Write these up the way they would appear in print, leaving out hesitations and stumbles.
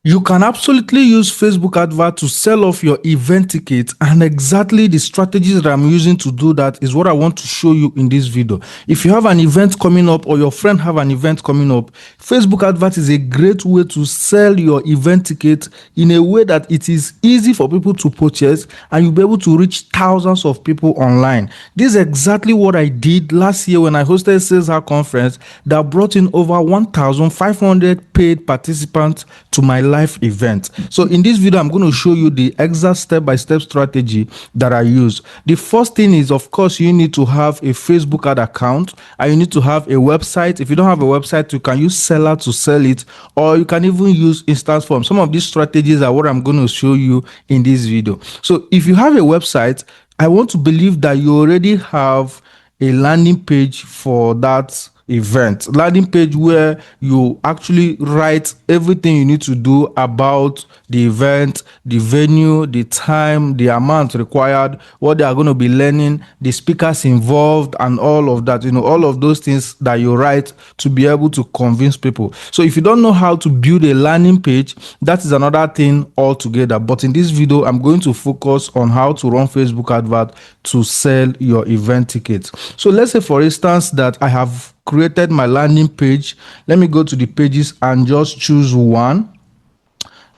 You can absolutely use Facebook advert to sell off your event ticket, and exactly the strategies that I'm using to do that is what I want to show you in this video. If you have an event coming up or your friend have an event coming up, Facebook advert is a great way to sell your event ticket in a way that it is easy for people to purchase and you'll be able to reach thousands of people online. This is exactly what I did last year when I hosted Sales Hack Conference that brought in over 1,500 paid participants to my live event. So in this video, I'm going to show you the exact step-by-step strategy that I use. The first thing is, of course, you need to have a Facebook ad account and you need to have a website. If you don't have a website, you can use Seller to sell it, or you can even use Instance Form. Some of these strategies are what I'm going to show you in this video. So if you have a website, I want to believe that you already have a landing page for that event, landing page where you actually write everything you need to do about the event, the venue, the time, the amount required, what they are going to be learning, the speakers involved, and all of that, all of those things that you write to be able to convince people. So if you don't know how to build a landing page, that is another thing altogether. But in this video, I'm going to focus on how to run Facebook advert to sell your event tickets. So let's say, for instance, that I have created my landing page. Let me go to the pages and just choose one.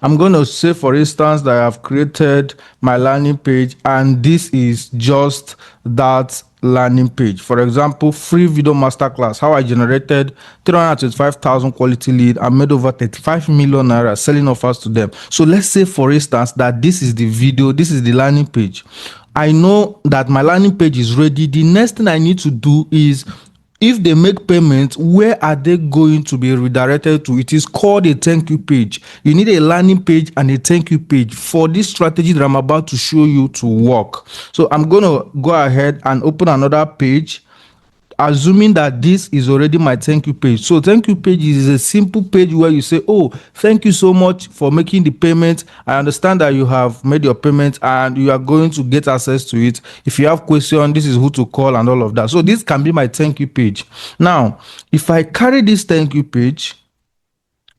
I'm going to say, for instance, that I have created my landing page and this is just that landing page. For example, free video masterclass, how I generated 325,000 quality lead and made over 35 million naira selling offers to them. So let's say, for instance, that this is the video, this is the landing page. I know that my landing page is ready. The next thing I need to do is, if they make payments, where are they going to be redirected to? It is called a thank you page. You need a landing page and a thank you page for this strategy that I'm about to show you to work. So I'm going to go ahead and open another page, assuming that this is already my thank you page. So thank you page is a simple page where you say, oh, thank you so much for making the payment. I understand that you have made your payment and you are going to get access to it. If you have questions, this is who to call and all of that. So this can be my thank you page. Now, if I carry this thank you page,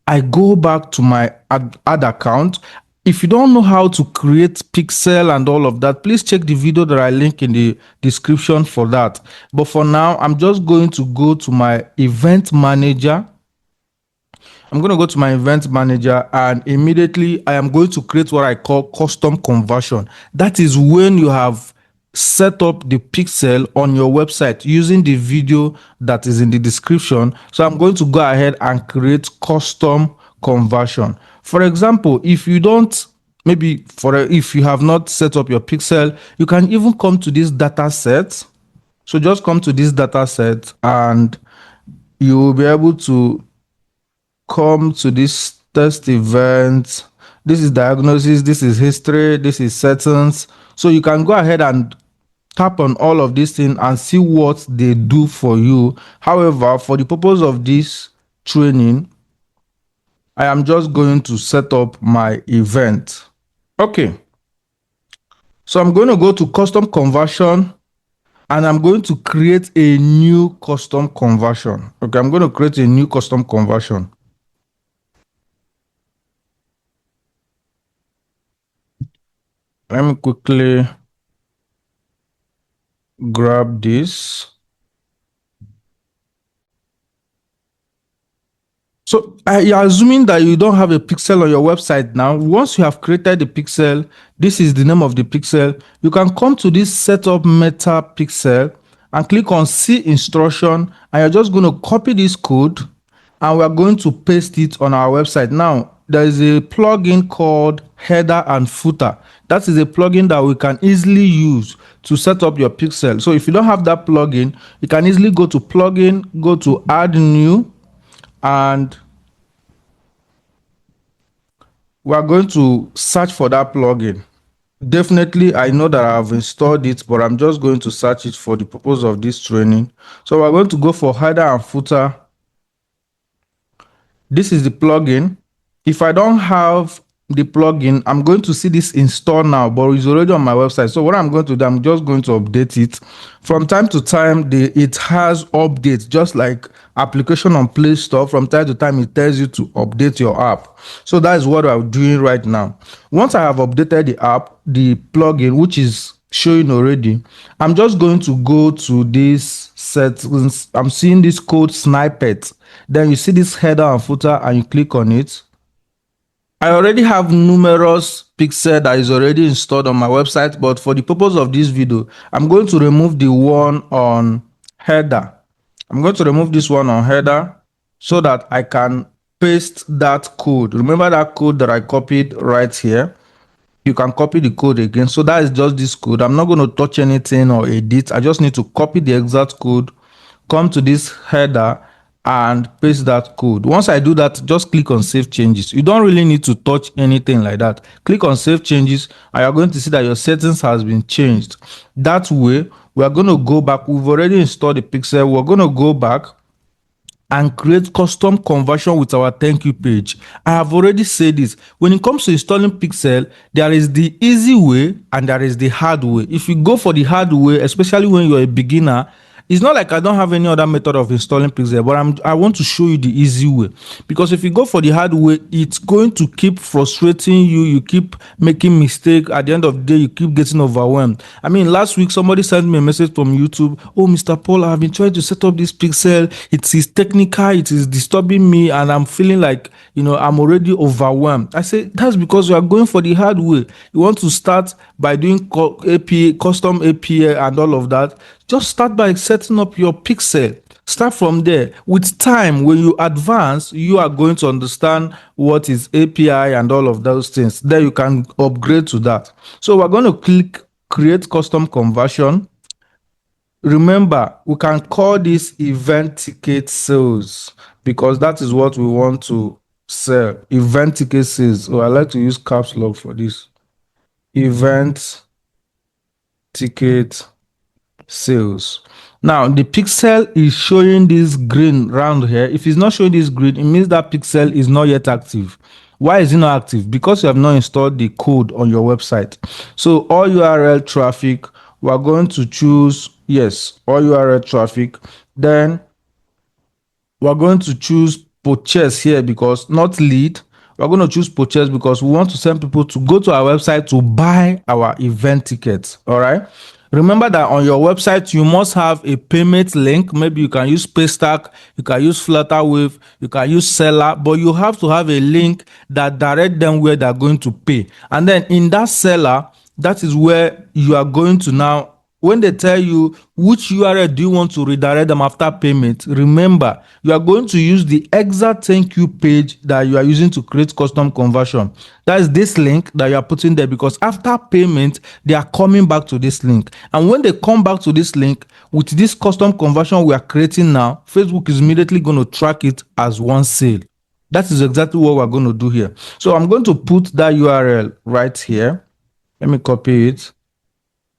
I go back to my ad account. If you don't know how to create pixel and all of that, please check the video that I link in the description for that. But for now, I'm just going to go to my event manager. I'm going to go to my event manager and immediately I am going to create what I call custom conversion. That is when you have set up the pixel on your website using the video that is in the description. So I'm going to go ahead and create custom conversion. For example, if you don't, if you have not set up your pixel, you can even come to this data set. So just come to this data set and you will be able to come to this test event. This is diagnosis, this is history, this is settings. So you can go ahead and tap on all of these things and see what they do for you. However, for the purpose of this training, I am just going to set up my event. Okay. So I'm going to go to custom conversion and I'm going to create a new custom conversion. Okay, I'm going to create a new custom conversion. Let me quickly grab this. So assuming that you don't have a pixel on your website now, once you have created the pixel, this is the name of the pixel, you can come to this setup meta pixel and click on see instruction, and you're just going to copy this code and we're going to paste it on our website. Now, there is a plugin called header and footer. That is a plugin that we can easily use to set up your pixel. So if you don't have that plugin, you can easily go to plugin, go to add new, and we are going to search for that plugin. Definitely, I know that I've installed it, but I'm just going to search it for the purpose of this training. So we're going to go for header and footer. This is the plugin. If I don't have the plugin, I'm going to see this install now, but it's already on my website. So what I'm going to do, I'm just going to update it. From time to time, it has updates, just like application on Play Store. From time to time, it tells you to update your app. So that is what I'm doing right now. Once I have updated the app, the plugin, which is showing already, I'm just going to go to this settings. I'm seeing this code snippet. Then you see this header and footer, and you click on it. I already have numerous pixel that is already installed on my website, but for the purpose of this video, I'm going to remove the one on header. I'm going to remove this one on header so that I can paste that code. Remember that code that I copied right here? You can copy the code again. So that is just this code. I'm not going to touch anything or edit. I just need to copy the exact code, come to this header and paste that code. Once I do that, just click on save changes. You don't really need to touch anything like that. Click on save changes and you're going to see that your settings has been changed. That way, we are going to go back. We've already installed the pixel. We're going to go back and create custom conversion with our thank you page. I have already said this. When it comes to installing Pixel, there is the easy way and there is the hard way. If you go for the hard way, especially when you're a beginner, it's not like I don't have any other method of installing Pixel, but I want to show you the easy way. Because if you go for the hard way, it's going to keep frustrating you. You keep making mistakes. At the end of the day, you keep getting overwhelmed. I mean, last week, somebody sent me a message from YouTube. Oh, Mr. Paul, I've been trying to set up this Pixel. It is technical. It is disturbing me. And I'm feeling like, I'm already overwhelmed. I say, that's because you are going for the hard way. You want to start by doing API, custom API and all of that. Just start by setting up your pixel. Start from there. With time, when you advance, you are going to understand what is API and all of those things. Then you can upgrade to that. So we're going to click create custom conversion. Remember, we can call this event ticket sales because that is what we want to sell. Event ticket sales. Oh, I like to use caps lock for this. Event ticket sales. Now the pixel is showing this green round here. If it's not showing this green, it means that pixel is not yet active. Why is it not active? Because you have not installed the code on your website. So all URL traffic, we are going to choose yes, all URL traffic. Then we're going to choose purchase here because not lead. We're going to choose purchase because we want to send people to go to our website to buy our event tickets. All right. Remember that on your website, you must have a payment link. Maybe you can use Paystack, you can use Flutterwave, you can use Seller, but you have to have a link that direct them where they're going to pay. And then in that Seller, that is where you are going to now, when they tell you which URL do you want to redirect them after payment, remember, you are going to use the exact thank you page that you are using to create custom conversion. That is this link that you are putting there because after payment, they are coming back to this link. And when they come back to this link, with this custom conversion we are creating now, Facebook is immediately going to track it as one sale. That is exactly what we're going to do here. So I'm going to put that URL right here. Let me copy it.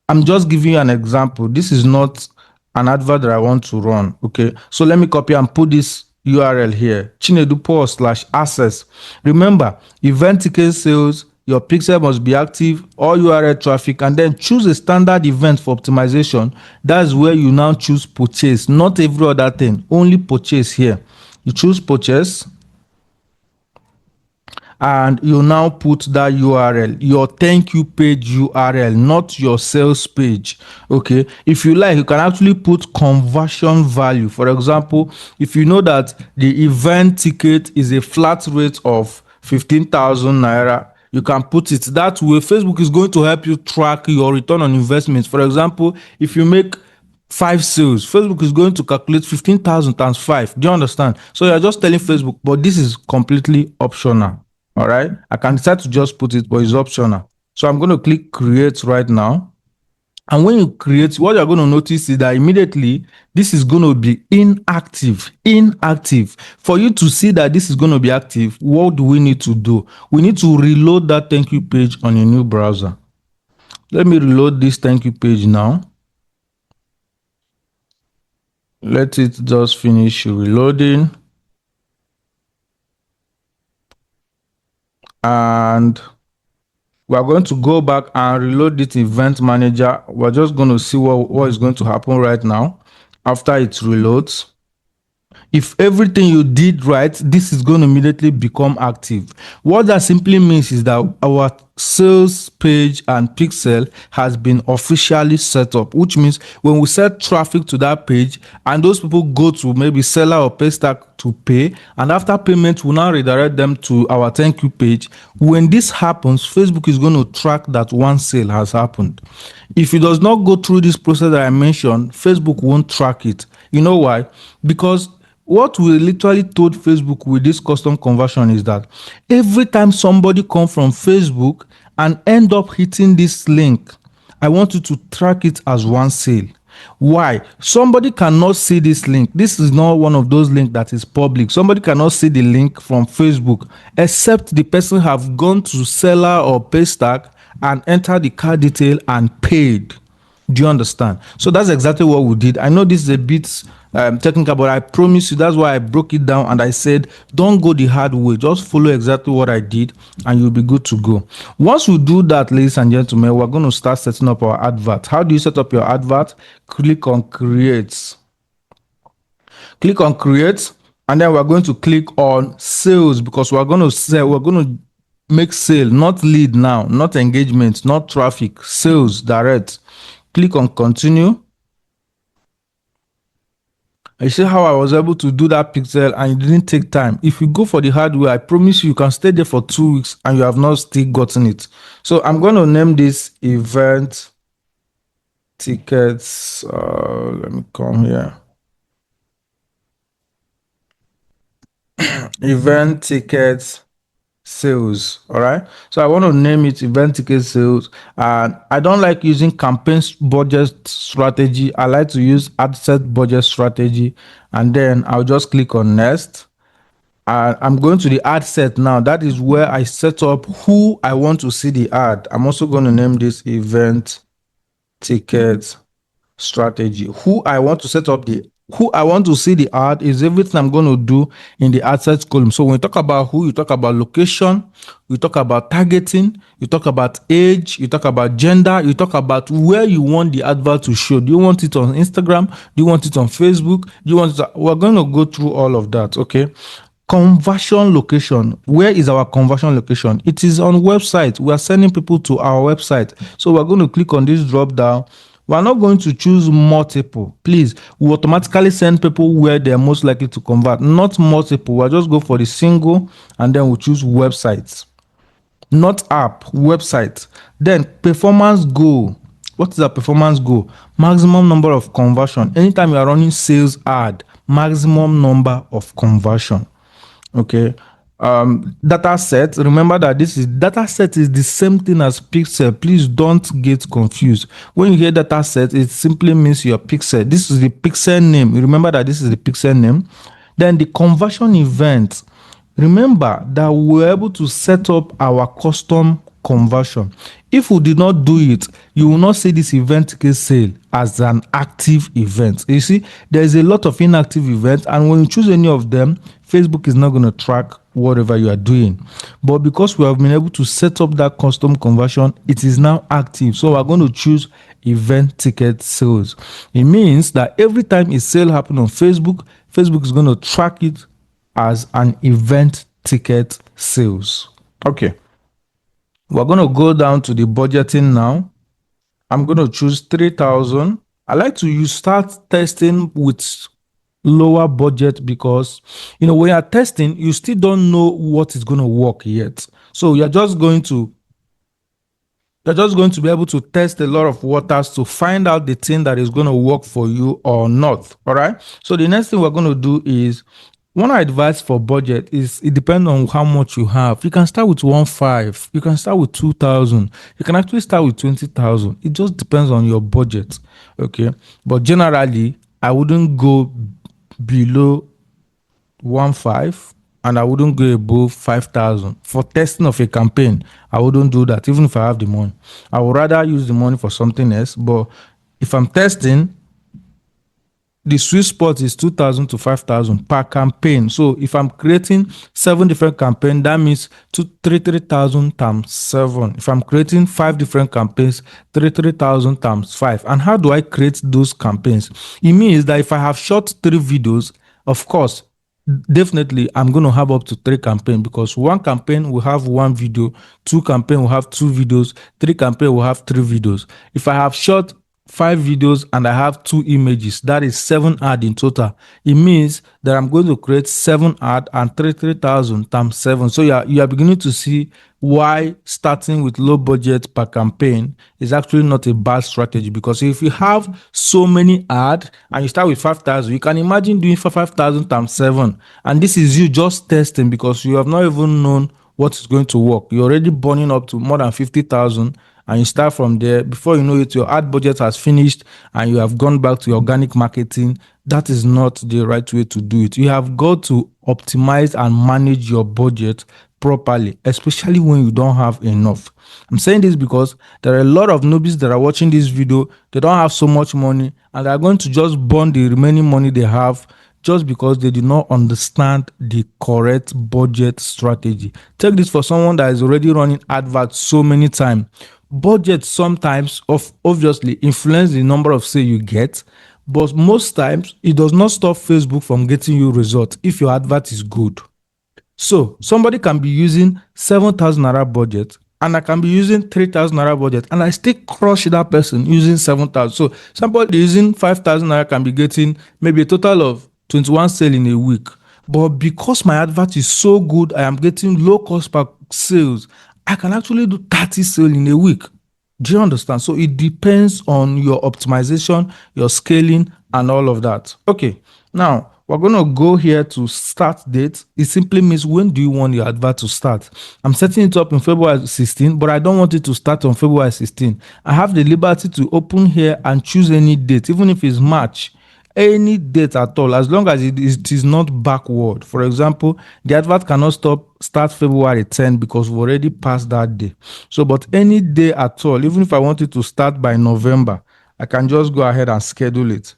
I'm just giving you an example. This is not an advert that I want to run. Okay. So let me copy and put this URL here. Chinedu.com/access. Remember, event ticket sales, your pixel must be active, all URL traffic, and then choose a standard event for optimization. That's where you now choose purchase, not every other thing, only purchase here. You choose purchase. And you now put that URL, your thank you page URL, not your sales page. Okay. If you like, you can actually put conversion value. For example, if you know that the event ticket is a flat rate of 15,000 naira, you can put it that way. Facebook is going to help you track your return on investment. For example, if you make 5 sales, Facebook is going to calculate 15,000 times 5. Do you understand? So you're just telling Facebook, but this is completely optional. All right. I can decide to just put it, but it's optional. So I'm going to click create right now. And when you create, what you're going to notice is that immediately this is going to be inactive. For you to see that this is going to be active, what do we need to do? We need to reload that thank you page on a new browser. Let me reload this thank you page now. Let it just finish reloading. and we are going to go back and reload this event manager. We're just going to see what is going to happen right now after it reloads. If everything you did right, this is going to immediately become active. What that simply means is that our sales page and pixel has been officially set up, which means when we set traffic to that page and those people go to maybe seller or pay stack to pay, and after payment we now redirect them to our thank you page. When this happens, Facebook is going to track that one sale has happened. If it does not go through this process that I mentioned, Facebook won't track it. You know why? Because what we literally told Facebook with this custom conversion is that every time somebody come from Facebook and end up hitting this link, I want you to track it as one sale. Why? Somebody cannot see this link. This is not one of those links that is public. Somebody cannot see the link from Facebook except the person have gone to seller or pay stack and enter the card detail and paid. Do you understand? So that's exactly what we did. I know this is a bit technical, but I promise you that's why I broke it down and I said don't go the hard way, just follow exactly what I did and you'll be good to go. Once we do that, ladies and gentlemen, we're going to start setting up our advert. How do you set up your advert? Click on create, and then we're going to click on sales, because we're going to sell, we're going to make sale, not lead now, not engagement, not traffic, sales direct. Click on continue. You see how I was able to do that pixel and it didn't take time. If you go for the hardware, I promise you can stay there for 2 weeks and you have not still gotten it. So I'm going to name this event tickets. Let me come here. Event tickets sales. All right, so I want to name it event ticket sales, and I don't like using campaign budget strategy. I like to use ad set budget strategy, and then I'll just click on next. I'm going to the ad set now. That is where I set up who I want to see the ad. I'm also going to name this event ticket strategy. Who I want to see the ad is everything I'm going to do in the ad set column. So when you talk about who, you talk about location, you talk about targeting, you talk about age, you talk about gender, you talk about where you want the advert to show. Do you want it on Instagram? Do you want it on Facebook? Do you want it? We're going to go through all of that. Okay. Conversion location. Where is our conversion location? It is on website. We are sending people to our website. So we're going to click on this drop down. We're not going to choose multiple. Please, we automatically send people where they're most likely to convert, not multiple. We'll just go for the single and then we'll choose websites, not app, website. Then performance goal. What is a performance goal? Maximum number of conversion. Anytime you are running sales ad, maximum number of conversion. Okay. Data set. Remember that this is data set is the same thing as pixel. Please don't get confused. When you hear data set, it simply means your pixel. This is the pixel name. Remember that this is the pixel name. Then the conversion event. Remember that we were able to set up our custom conversion. If we did not do it, you will not see this event ticket sale as an active event. You see, there is a lot of inactive events, and when you choose any of them, Facebook is not going to track whatever you are doing. But because we have been able to set up that custom conversion, it is now active. So we're going to choose event ticket sales. It means that every time a sale happens on Facebook, Facebook is going to track it as an event ticket sales. Okay. We're going to go down to the budgeting now. I'm going to choose 3,000. I like to start testing with lower budget because, when you're testing, you still don't know what is going to work yet. So you're just going to be able to test a lot of waters to find out the thing that is going to work for you or not. All right. So the next thing we're going to do is, one advice for budget is it depends on how much you have. You can start with 1.5. You can start with 2,000. You can actually start with 20,000. It just depends on your budget. Okay. But generally, I wouldn't go below 1.5 and I wouldn't go above 5,000 for testing of a campaign. I wouldn't do that even if I have the money. I would rather use the money for something else. But if I'm testing, the sweet spot is 2,000 to 5,000 per campaign. So if I'm creating 7 different campaigns, that means 3,000 times 7. If I'm creating 5 different campaigns, 3,000 times 5. And how do I create those campaigns? It means that if I have shot 3 videos, of course, definitely I'm going to have up to 3 campaigns, because one campaign will have 1 video, 2 campaign will have 2 videos, 3 campaign will have 3 videos. If I have shot 5 videos and I have 2 images, that is 7 ad in total. It means that I'm going to create 7 ad and 3,000 times 7. So you are beginning to see why starting with low budget per campaign is actually not a bad strategy, because if you have so many ad and you start with 5,000, you can imagine doing 5,000 times 7, and this is you just testing, because you have not even known what is going to work. You're already burning up to more than 50,000, and you start from there. Before you know it, your ad budget has finished and you have gone back to your organic marketing. That is not the right way to do it. You have got to optimize and manage your budget properly, especially when you don't have enough. I'm saying this because there are a lot of newbies that are watching this video. They don't have so much money and they're going to just burn the remaining money they have just because they do not understand the correct budget strategy. Take this for someone that is already running adverts so many times. Budget sometimes obviously influence the number of sales you get, but most times it does not stop Facebook from getting you results if your advert is good. So somebody can be using 7,000 naira budget and I can be using 3,000 naira budget and I still crush that person using 7,000. So somebody using 5,000 naira can be getting maybe a total of 21 sales in a week. But because my advert is so good, I am getting low cost per sales. I can actually do 30 sales in a week. Do you understand? So it depends on your optimization, your scaling, and all of that. Okay, now we're going to go here to start date. It simply means when do you want your advert to start? I'm setting it up in February 16, but I don't want it to start on February 16. I have the liberty to open here and choose any date, even if it's March. Any date at all, as long as it is not backward. For example, the advert cannot start February 10 because we've already passed that day. So, but any day at all, even if I want it to start by November, I can just go ahead and schedule it.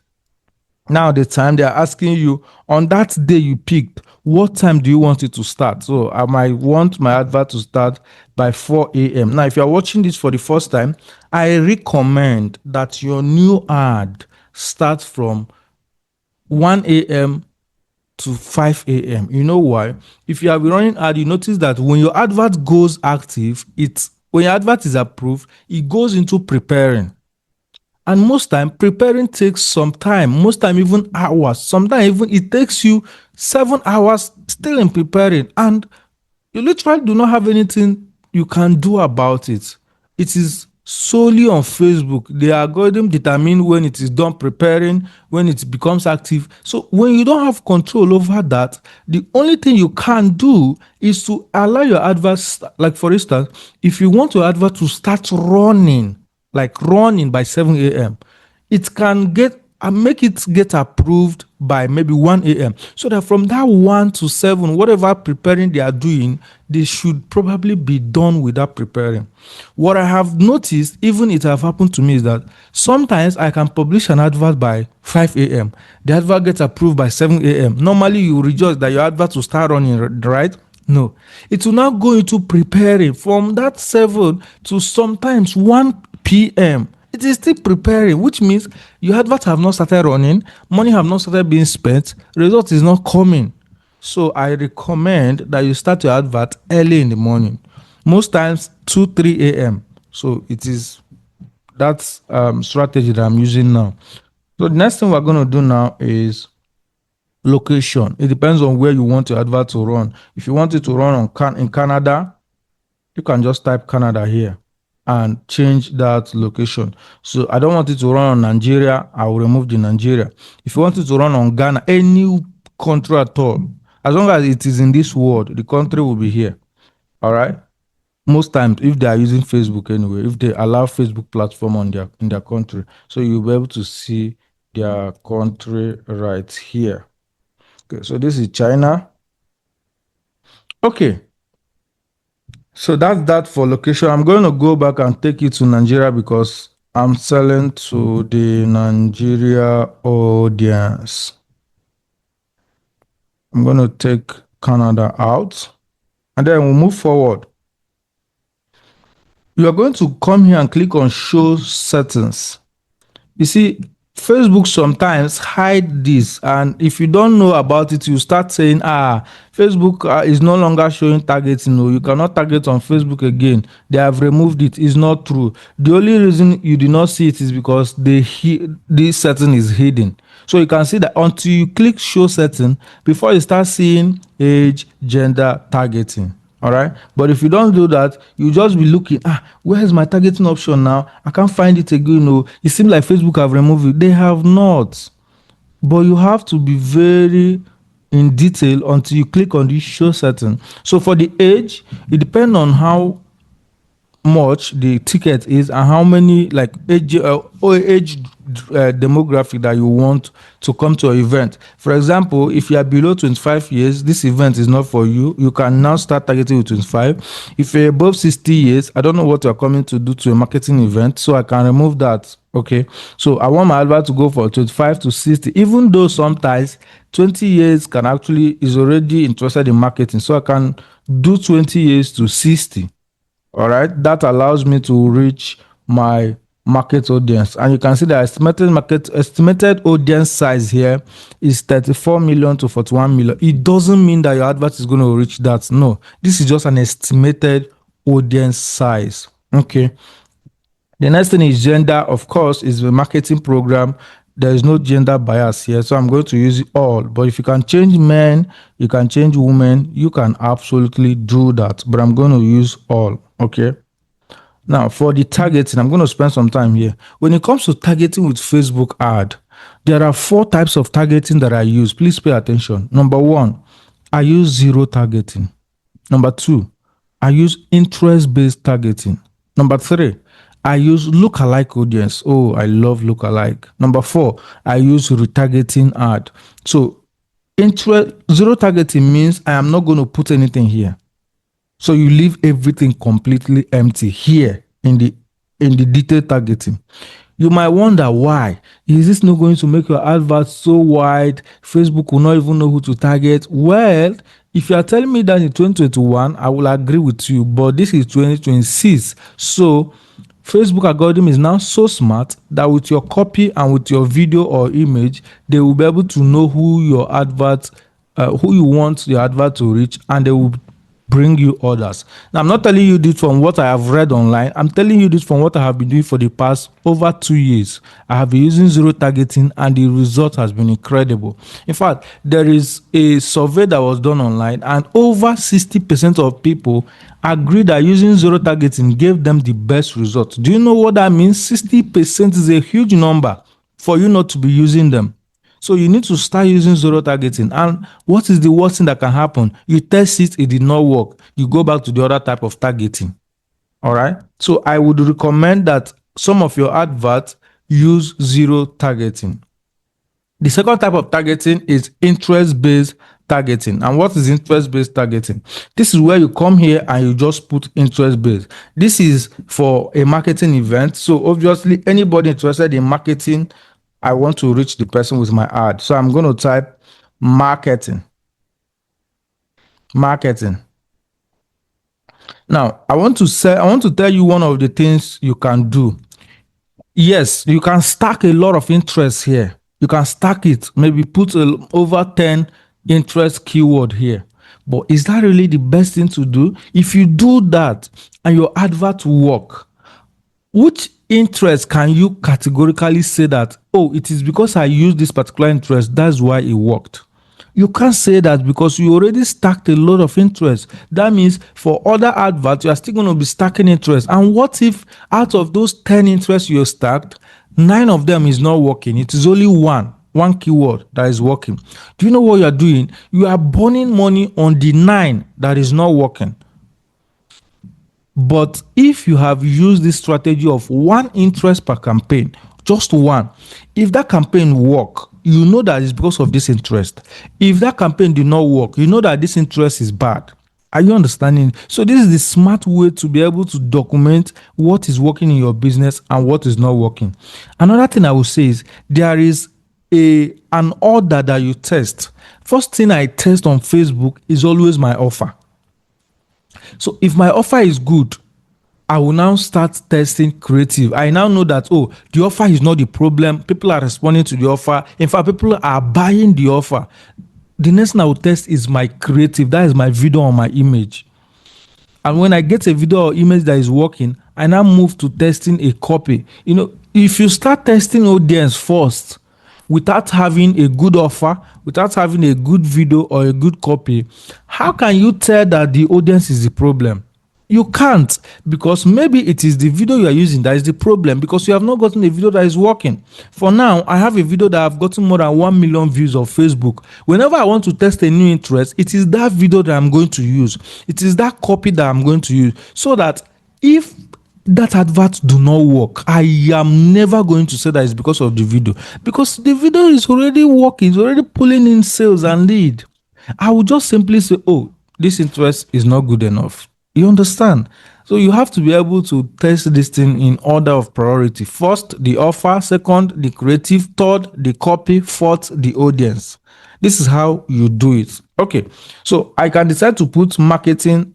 Now, the time they are asking you on that day you picked, what time do you want it to start? So I might want my advert to start by 4 a.m. Now, if you're watching this for the first time, I recommend that your new ad starts from 1 a.m. to 5 a.m. You know why? If you have been running ad, you notice that when your advert goes active, when your advert is approved, it goes into preparing. And most time, preparing takes some time, most time even hours. Sometimes even it takes you 7 hours still in preparing, and you literally do not have anything you can do about it. It is solely on Facebook. The algorithm determines when it is done preparing, when it becomes active. So when you don't have control over that, the only thing you can do is to allow your adverts, like for instance, if you want your advert to start running, like running by 7 a.m., it can make it get approved by maybe 1 a.m. so that from that 1 to 7, whatever preparing they are doing, they should probably be done with that preparing. What I have noticed, even it have happened to me, is that sometimes I can publish an advert by 5 a.m. The advert gets approved by 7 a.m. Normally you rejoice that your advert will start running, right? No, it will now go into preparing from that 7 to sometimes 1 p.m. It is still preparing, which means your advert have not started running, money have not started being spent, result is not coming. So I recommend that you start your advert early in the morning, most times 2-3 a.m. So it is that strategy that I'm using now. So the next thing we're going to do now is location. It depends on where you want your advert to run. If you want it to run in Canada, you can just type Canada here and change that location. So I don't want it to run on Nigeria, I will remove the Nigeria. If you want it to run on Ghana, any country at all, as long as it is in this world, the country will be here. All right. Most times, if they are using Facebook anyway, if they allow Facebook platform in their country, so you'll be able to see their country right here. Okay, so this is China. Okay. So that's that for location. I'm going to go back and take you to Nigeria because I'm selling to the Nigeria audience. I'm going to take Canada out, and then we'll move forward. You are going to come here and click on show settings. You see, Facebook sometimes hide this, and if you don't know about it, you start saying, Facebook is no longer showing targeting. No, you cannot target on Facebook again. They have removed it. It's not true. The only reason you do not see it is because this setting is hidden. So you can see that until you click show setting, before you start seeing age, gender, targeting. All right, but if you don't do that, you just be looking, where is my targeting option now? I can't find it again. No, it seems like Facebook have removed it. They have not, but you have to be very in detail until you click on this show setting. So for the age, it depends on how much the ticket is and how many like age demographic that you want to come to an event. For example, if you are below 25 years, this event is not for you. You can now start targeting with 25. If you're above 60 years, I don't know what you're coming to do to a marketing event, so I can remove that. Okay, so I want my advert to go for 25 to 60, even though sometimes 20 years can actually is already interested in marketing, so I can do 20 years to 60. All right, that allows me to reach my market audience, and you can see the estimated audience size here is 34 million to 41 million. It doesn't mean that your advert is going to reach that. No, this is just an estimated audience size. Okay, the next thing is gender. Of course, is the marketing program. There is no gender bias here, so I'm going to use it all. But if you can change men, you can change women, you can absolutely do that. But I'm going to use all. Okay. Now, for the targeting, I'm going to spend some time here. When it comes to targeting with Facebook ad, there are 4 types of targeting that I use. Please pay attention. Number 1, I use zero targeting. Number 2, I use interest-based targeting. Number 3, I use lookalike audience. Oh, I love lookalike. Number 4, I use retargeting ad. So zero targeting means I am not going to put anything here. So you leave everything completely empty here in the detailed targeting. You might wonder why. Is this not going to make your advert so wide? Facebook will not even know who to target. Well, if you are telling me that in 2021, I will agree with you, but this is 2026. So Facebook algorithm is now so smart that with your copy and with your video or image, they will be able to know who your advert, who you want your advert to reach, and they will bring you orders. Now, I'm not telling you this from what I have read online. I'm telling you this from what I have been doing for the past over 2 years. I have been using zero targeting, and the result has been incredible. In fact, there is a survey that was done online, and over 60% of people agree that using zero targeting gave them the best result. Do you know what that means? 60% is a huge number for you not to be using them. So you need to start using zero targeting. And what is the worst thing that can happen? You test it, it did not work. You go back to the other type of targeting. All right. So I would recommend that some of your adverts use zero targeting. The second type of targeting is interest-based targeting. And what is interest-based targeting? This is where you come here and you just put interest-based. This is for a marketing event. So obviously, anybody interested in marketing, I want to reach the person with my ad. So I'm going to type marketing. Marketing. Now, I want to tell you one of the things you can do. Yes, you can stack a lot of interest here. You can stack it, maybe put over 10 interest keyword here. But is that really the best thing to do? If you do that and your advert work, which interest can you categorically say that, oh, it is because I used this particular interest, that's why it worked? You can't say that because you already stacked a lot of interest. That means for other adverts, you are still going to be stacking interest. And what if out of those 10 interests you stacked, 9 of them is not working? It is only one keyword that is working. Do you know what you are doing? You are burning money on the 9 that is not working. But if you have used this strategy of 1 interest per campaign, just 1, if that campaign work, you know that it's because of this interest. If that campaign did not work, you know that this interest is bad. Are you understanding? So this is the smart way to be able to document what is working in your business and what is not working. Another thing I will say is there is an order that you test. First thing I test on Facebook is always my offer. So if my offer is good, I will now start testing creative. I now know that, oh, the offer is not the problem. People are responding to the offer. In fact, people are buying the offer. The next thing I will test is my creative. That is my video or my image. And when I get a video or image that is working, I now move to testing a copy. If you start testing audience first without having a good offer, without having a good video or a good copy, how can you tell that the audience is the problem? You can't, because maybe it is the video you are using that is the problem, because you have not gotten a video that is working. For now, I have a video that I've gotten more than 1 million views on Facebook. Whenever I want to test a new interest, it is that video that I'm going to use. It is that copy that I'm going to use, so that if that advert do not work, I am never going to say that it's because of the video, because the video is already working, it's already pulling in sales and lead. I will just simply say, oh, this interest is not good enough. You understand? So you have to be able to test this thing in order of priority. First, the offer. Second, the creative. Third, the copy. Fourth, the audience. This is how you do it. Okay. So I can decide to put marketing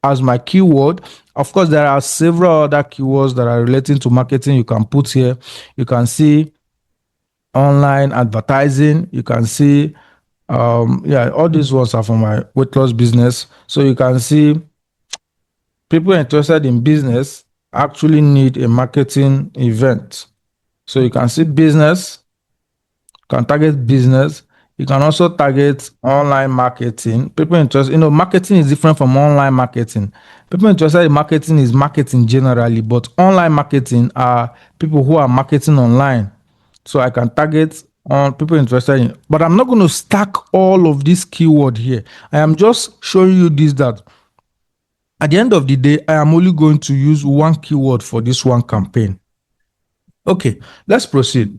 as my keyword. Of course, there are several other keywords that are relating to marketing you can put here. You can see online advertising. You can see, all these ones are for my weight loss business. So you can see people interested in business actually need a marketing event. So you can see business, you can target business. You can also target online marketing. People interested, marketing is different from online marketing. People interested in marketing is marketing generally, but online marketing are people who are marketing online. So I can target on people interested in, but I'm not going to stack all of this keyword here. I am just showing you this, that at the end of the day, I am only going to use one keyword for this one campaign. Okay, let's proceed.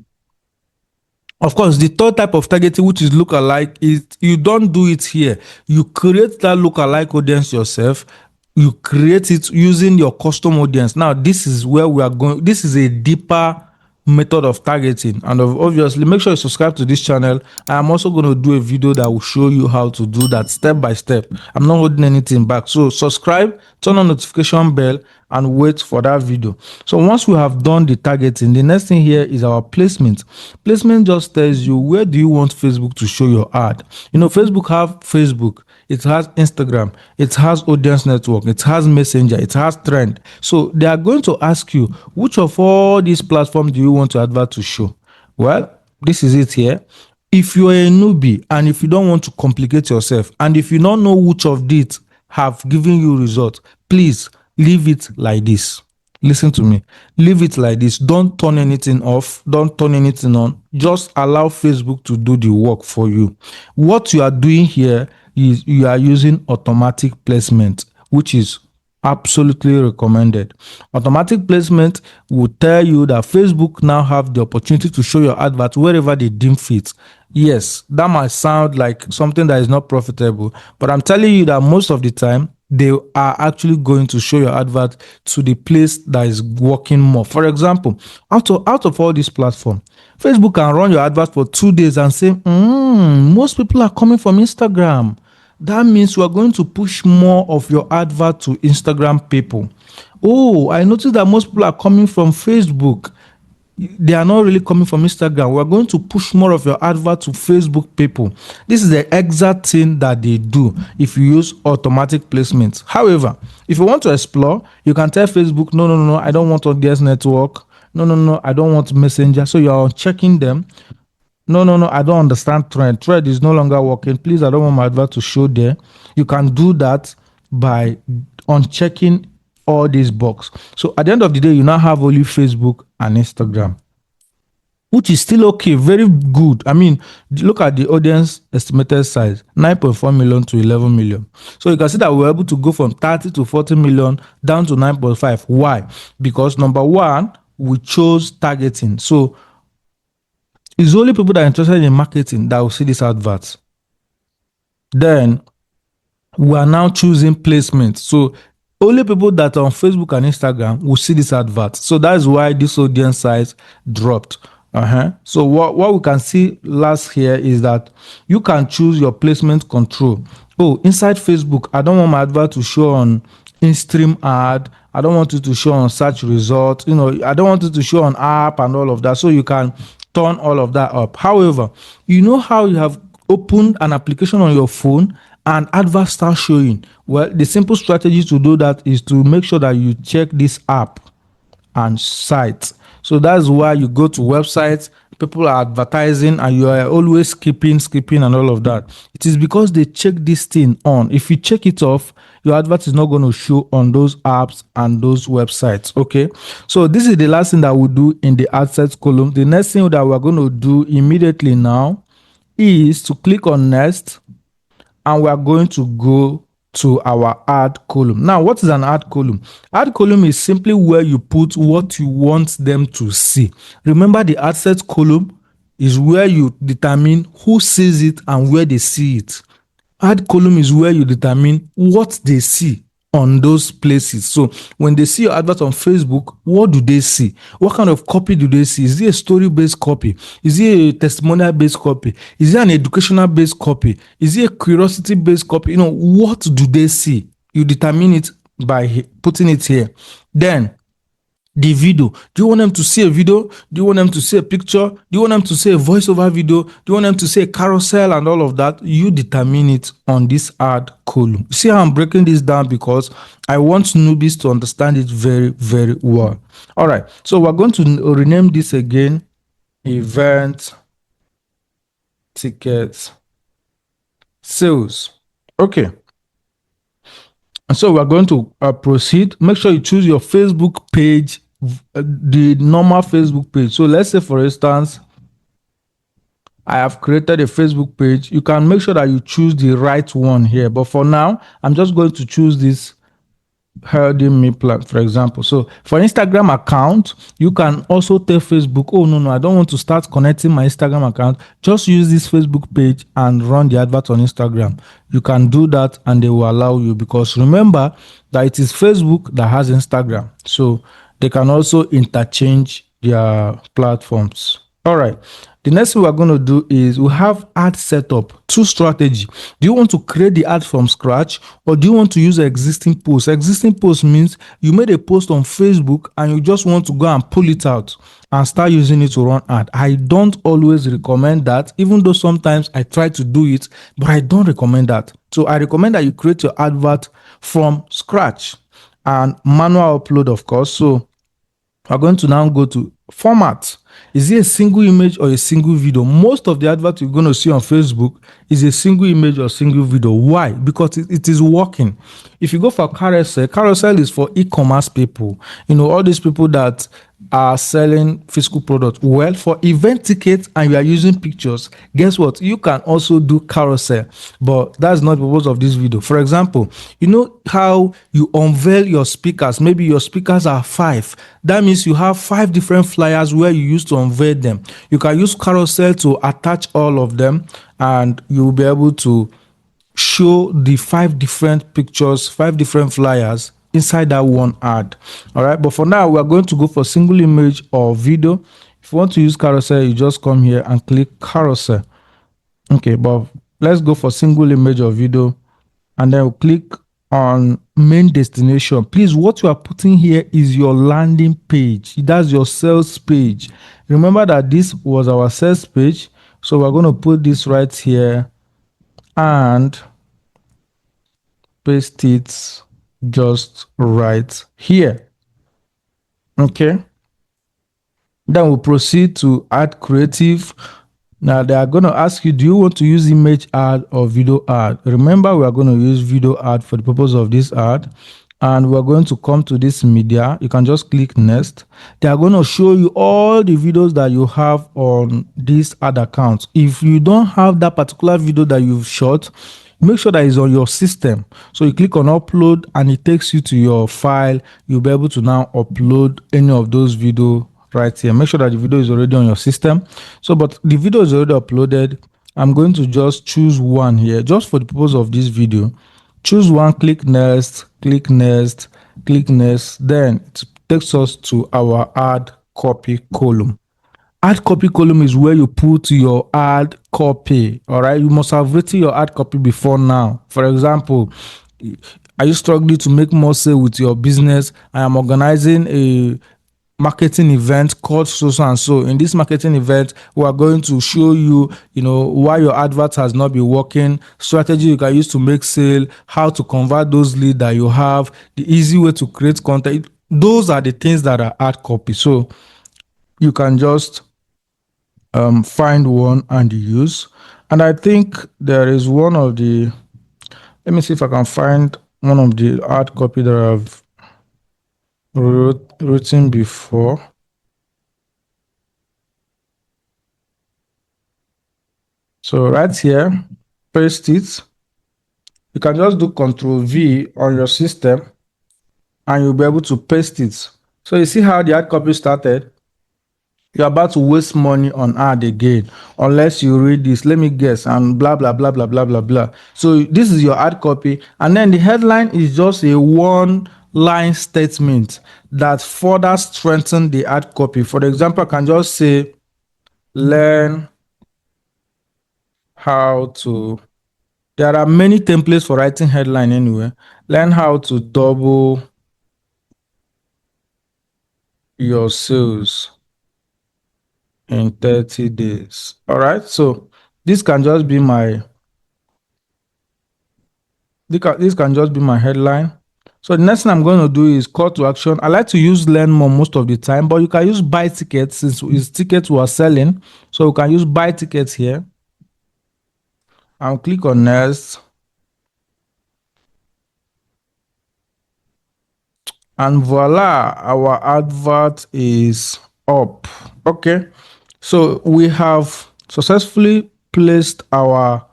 Of course, the third type of targeting, which is lookalike, is you don't do it here. You create that lookalike audience yourself. You create it using your custom audience. Now, this is where we are going. This is a deeper method of targeting, and obviously make sure you subscribe to this channel. I am also going to do a video that will show you how to do that step by step. I'm not holding anything back, so subscribe, turn on notification bell, and wait for that video. So once we have done the targeting, the next thing here is our placement. Placement just tells you where do you want Facebook to show your ad. Facebook have Facebook, it has Instagram, it has audience network, it has messenger, it has trend. So they are going to ask you, which of all these platforms do you want your advert to show? Well, this is it here. If you're a newbie and if you don't want to complicate yourself, and if you don't know which of these have given you results, please leave it like this. Listen to me. Leave it like this. Don't turn anything off. Don't turn anything on. Just allow Facebook to do the work for you. What you are doing here is you are using automatic placement, which is absolutely recommended. Automatic placement will tell you that Facebook now have the opportunity to show your advert wherever they deem fit. Yes, that might sound like something that is not profitable, but I'm telling you that most of the time they are actually going to show your advert to the place that is working more. For example, out of all these platforms, Facebook can run your advert for 2 days and say, most people are coming from Instagram. That means we are going to push more of your advert to Instagram people. Oh, I noticed that most people are coming from Facebook. They are not really coming from Instagram. We're going to push more of your advert to Facebook people. This is the exact thing that they do if you use automatic placements. However, if you want to explore, you can tell Facebook, no, I don't want audience network. No, I don't want messenger. So you're checking them. No, I don't understand trend. Trend is no longer working. Please, I don't want my advert to show there. You can do that by unchecking all these boxes. So at the end of the day, you now have only Facebook and Instagram, which is still okay, very good. I mean, look at the audience estimated size, 9.4 million to 11 million. So you can see that we're able to go from 30 to 40 million down to 9.5. Why? Because number one, we chose targeting. So it's only people that are interested in marketing that will see these adverts. Then we are now choosing placement. So only people that are on Facebook and Instagram will see this advert. So that's why this audience size dropped. So what we can see last here is that you can choose your placement control. Oh, inside Facebook, I don't want my advert to show on in-stream ad. I don't want it to show on search results. I don't want it to show on app and all of that. So you can turn all of that up. However, you know how you have opened an application on your phone and adverts start showing? Well, the simple strategy to do that is to make sure that you check this app and sites. So that's why you go to websites, people are advertising, and you are always skipping and all of that. It is because they check this thing on. If you check it off, your advert is not going to show on those apps and those websites. Okay, so this is the last thing that we'll do in the ad sets column. The next thing that we're going to do immediately now is to click on next, and we are going to go to our ad column. Now, what is an ad column? Ad column is simply where you put what you want them to see. Remember, the ad set column is where you determine who sees it and where they see it. Ad column is where you determine what they see on those places. So when they see your advert on Facebook, what do they see? What kind of copy do they see? Is it a story-based copy? Is it a testimonial-based copy? Is it an educational-based copy? Is it a curiosity-based copy? What do they see? You determine it by putting it here. Then the video. Do you want them to see a video? Do you want them to see a picture? Do you want them to see a voiceover video? Do you want them to see a carousel and all of that? You determine it on this ad column. See how I'm breaking this down, because I want newbies to understand it very, very well. All right. So we're going to rename this again. Event tickets sales. Okay. And so we're going to proceed. Make sure you choose your Facebook page, the normal Facebook page. So let's say, for instance, I have created a Facebook page. You can make sure that you choose the right one here. But for now, I'm just going to choose this Herding Me plan, for example. So for Instagram account, you can also tell Facebook, oh no, I don't want to start connecting my Instagram account. Just use this Facebook page and run the advert on Instagram. You can do that and they will allow you, because remember that it is Facebook that has Instagram. So they can also interchange their platforms. All right. The next thing we're going to do is we have ad setup. Two strategy. Do you want to create the ad from scratch, or do you want to use existing post? Existing post means you made a post on Facebook and you just want to go and pull it out and start using it to run ad. I don't always recommend that, even though sometimes I try to do it, but I don't recommend that. So I recommend that you create your advert from scratch and manual upload, of course. So we're going to now go to format. Is it a single image or a single video? Most of the adverts you're going to see on Facebook is a single image or single video. Why? Because it is working. If you go for carousel is for e-commerce people. All these people that are selling physical products. Well, for event tickets and you are using pictures, guess what? You can also do carousel, but that's not the purpose of this video. For example, you know how you unveil your speakers? Maybe your speakers are 5. That means you have 5 different flyers where you used to unveil them. You can use carousel to attach all of them, and you'll be able to show the 5 different pictures, 5 different flyers inside that one ad. All right, but for now we are going to go for single image or video. If you want to use carousel, you just come here and click carousel. Okay, but let's go for single image or video, and then we'll click on main destination. Please, what you are putting here is your landing page. That's your sales page. Remember that this was our sales page, so we're going to put this right here and paste it just right here. Okay, then we'll proceed to add creative. Now they are going to ask you, do you want to use image ad or video ad? Remember, we are going to use video ad for the purpose of this ad, and we're going to come to this media. You can just click next. They are going to show you all the videos that you have on this ad account. If you don't have that particular video that you've shot, make sure that it's on your system. So you click on upload and it takes you to your file. You'll be able to now upload any of those videos right here. Make sure that the video is already on your system. So, but the video is already uploaded. I'm going to just choose one here just for the purpose of this video. I'm going to click on upload. And it takes you to your file. You'll be able to now upload any of those videos right here. Make sure that the video is already on your system. So, but the video is already uploaded. I'm going to just choose one here just for the purpose of this video. I'm going to click on upload. Choose one, click next, click next, click next. Then it takes us to our add copy column. Add copy column is where you put your ad copy. All right, you must have written your ad copy before now. For example, are you struggling to make more sale with your business? I am organizing a marketing event called so and so. In this marketing event, we are going to show you, why your advert has not been working, strategy you can use to make sale, how to convert those leads that you have, the easy way to create content. Those are the things that are ad copy. So you can just find one and use. And I think there is one of the, let me see if I can find one of the ad copy that I've written before. So right here, paste it. You can just do Control V on your system and you'll be able to paste it. So you see how the ad copy started? You're about to waste money on ad again unless you read this, let me guess, and blah blah blah blah blah blah blah. So this is your ad copy, and then the headline is just a one line statement that further strengthens the ad copy. For example, I can just say learn how to, there are many templates for writing headline anyway. Learn how to double your sales in 30 days. All right, so this can just be my headline. So the next thing I'm going to do is call to action. I like to use learn more most of the time, but you can use buy tickets since it's tickets we are selling. So you can use buy tickets here. I'll click on next. And voila, our advert is up. Okay, so we have successfully placed our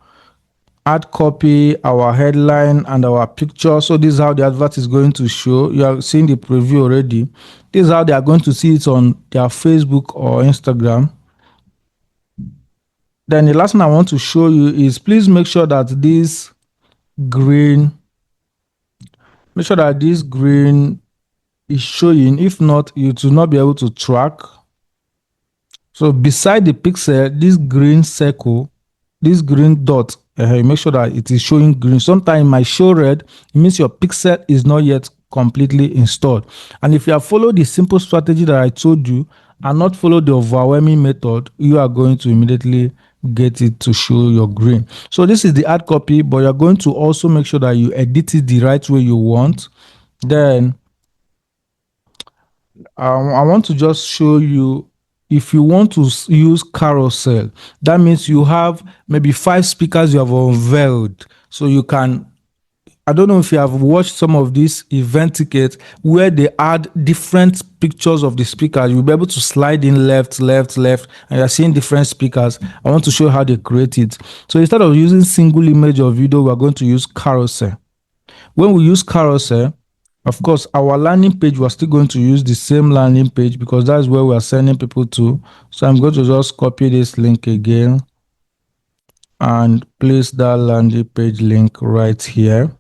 ad copy, our headline, and our picture. So this is how the advert is going to show. You are seeing the preview already. This is how they are going to see it on their Facebook or Instagram. Then the last thing I want to show you is please make sure that this green is showing. If not, you will not be able to track. So beside the pixel, this green circle, this green dot, make sure that it is showing green. Sometimes it might show red. It means your pixel is not yet completely installed. And if you have followed the simple strategy that I told you and not follow the overwhelming method, you are going to immediately get it to show your green. So this is the ad copy, but you're going to also make sure that you edit it the right way you want. Then I want to just show you, if you want to use carousel, that means you have maybe 5 speakers you have unveiled. So you can, I don't know if you have watched some of these event tickets where they add different pictures of the speakers. You'll be able to slide in left, left, left, and you're seeing different speakers. I want to show how they create it. So instead of using single image or video, we're going to use carousel. When we use carousel, of course, our landing page, we're still going to use the same landing page because that's where we are sending people to. So I'm going to just copy this link again and place that landing page link right here.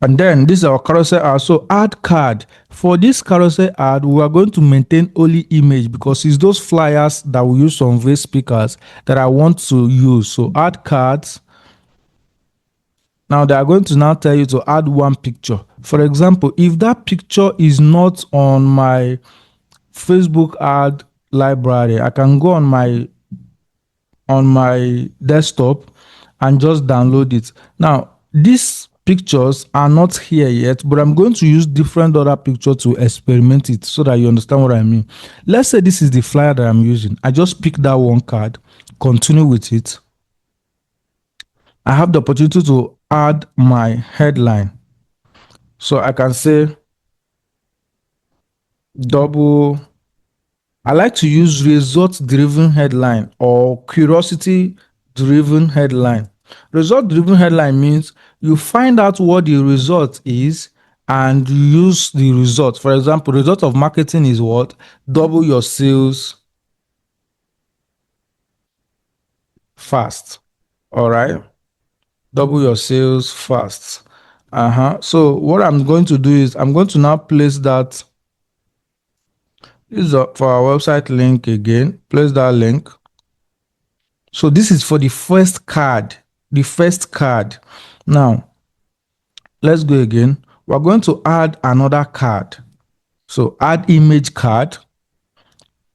And then this is our carousel ad. So add card. For this carousel ad, we are going to maintain only image because it's those flyers that we use on these speakers that I want to use. So add cards. Now they are going to now tell you to add one picture. For example, if that picture is not on my Facebook ad library, I can go on my desktop and just download it. Now, these pictures are not here yet, but I'm going to use different other pictures to experiment it so that you understand what I mean. Let's say this is the flyer that I'm using. I just pick that one card, continue with it. I have the opportunity to add my headline. So I can say double. I like to use result-driven headline or curiosity-driven headline. Result-driven headline means you find out what the result is and use the result. For example, result of marketing is what? Double your sales fast. All right. Double your sales fast. So what I'm going to do is I'm going to now place that. This is for our website link again. Place that link. So this is for the first card. The first card. Now, let's go again. We're going to add another card. So add image card.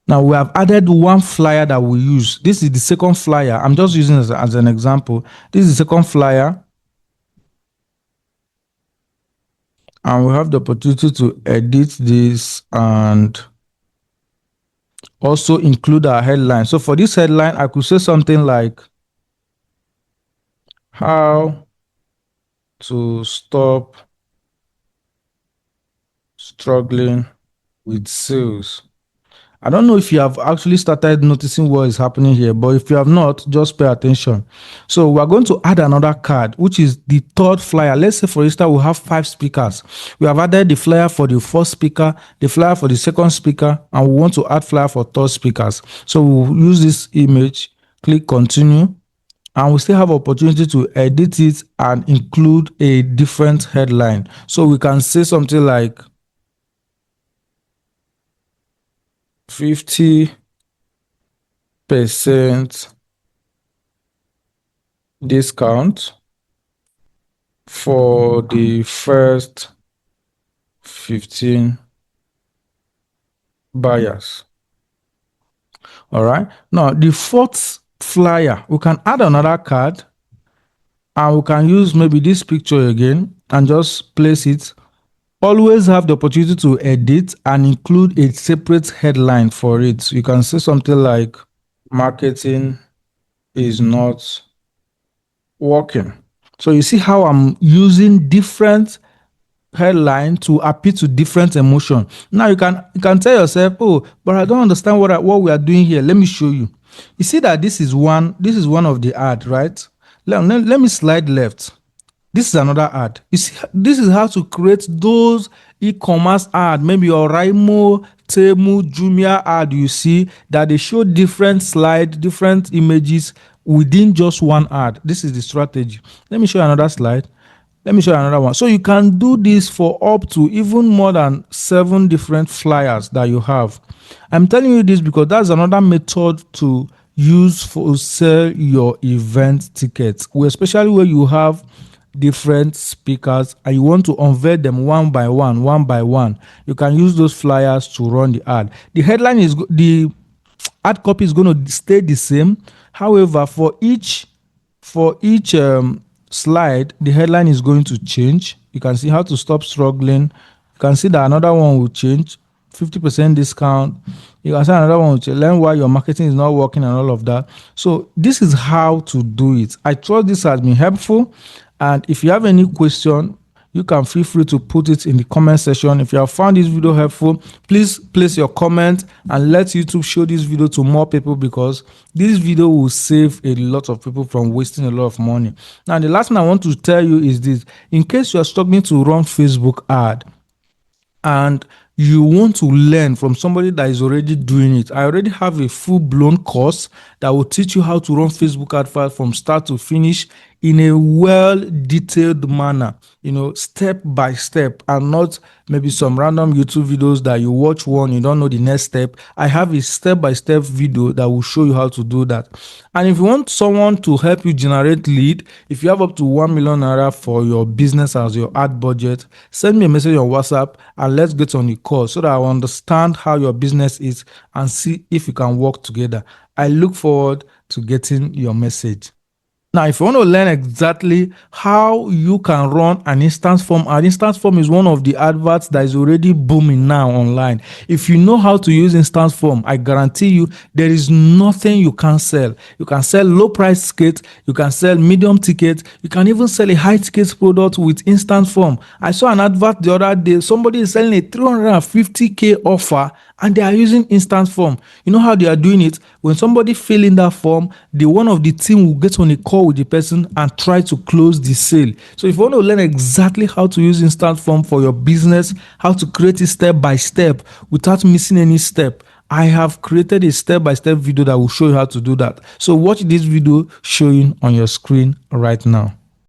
Now we have added one flyer that we use. This is the second flyer. I'm just using it as an example. This is the second flyer. And we have the opportunity to edit this and also include our headline. So for this headline, I could say something like, how to stop struggling with sales. I don't know if you have actually started noticing what is happening here, but if you have not, just pay attention. So we're going to add another card, which is the third flyer. Let's say, for instance, we have 5 speakers. We have added the flyer for the first speaker, the flyer for the second speaker, and we want to add flyer for third speakers. So we'll use this image, click continue, and we still have opportunity to edit it and include a different headline. So we can say something like 50% discount for the first 15 buyers. All right. Now, the fourth flyer, we can add another card and we can use maybe this picture again and just place it. Always have the opportunity to edit and include a separate headline for it. You can say something like, marketing is not working. So you see how I'm using different headline to appeal to different emotion. Now you can tell yourself, oh, but I don't understand what we are doing here. Let me show you. You see that this is one of the ad, right? Let me slide left. This is another ad. You see, this is how to create those e-commerce ad, maybe your Raimo, Temu, Jumia ad. You see that they show different slide, different images within just one ad. This is the strategy. Let me show you another slide. Let me show you another one. So you can do this for up to even more than 7 different flyers that you have. I'm telling you this because that's another method to use for sell your event tickets, especially where you have different speakers and you want to unveil them one by one. You can use those flyers to run the ad. The headline is the ad copy is going to stay the same. However, for each slide, the headline is going to change. You can see how to stop struggling. You can see that another one will change, 50% discount. You can see another one will change, learn why your marketing is not working and all of that. So this is how to do it. I trust this has been helpful. And if you have any question, you can feel free to put it in the comment section. If you have found this video helpful, please place your comment and let YouTube show this video to more people, because this video will save a lot of people from wasting a lot of money. Now, the last thing I want to tell you is this: in case you are struggling to run Facebook ad and you want to learn from somebody that is already doing it, I already have a full-blown course that will teach you how to run Facebook adverts from start to finish in a well-detailed manner, step by step, and not maybe some random YouTube videos that you watch one, you don't know the next step. I have a step-by-step video that will show you how to do that. And if you want someone to help you generate lead, if you have up to 1 million naira for your business as your ad budget, send me a message on WhatsApp and let's get on the call so that I will understand how your business is and see if we can work together. I look forward to getting your message. Now, if you want to learn exactly how you can run an instance form is one of the adverts that is already booming now online. If you know how to use instance form, I guarantee you there is nothing you can't sell. You can sell low price tickets, you can sell medium tickets, you can even sell a high ticket product with instance form. I saw an advert the other day. Somebody is selling a 350k offer and they are using instance form. You know how they are doing it? When somebody fill in that form, one of the team will get on a call with the person and try to close the sale. So if you want to learn exactly how to use instant form for your business, how to create it step by step without missing any step, I have created a step-by-step video that will show you how to do that. So watch this video showing on your screen right now.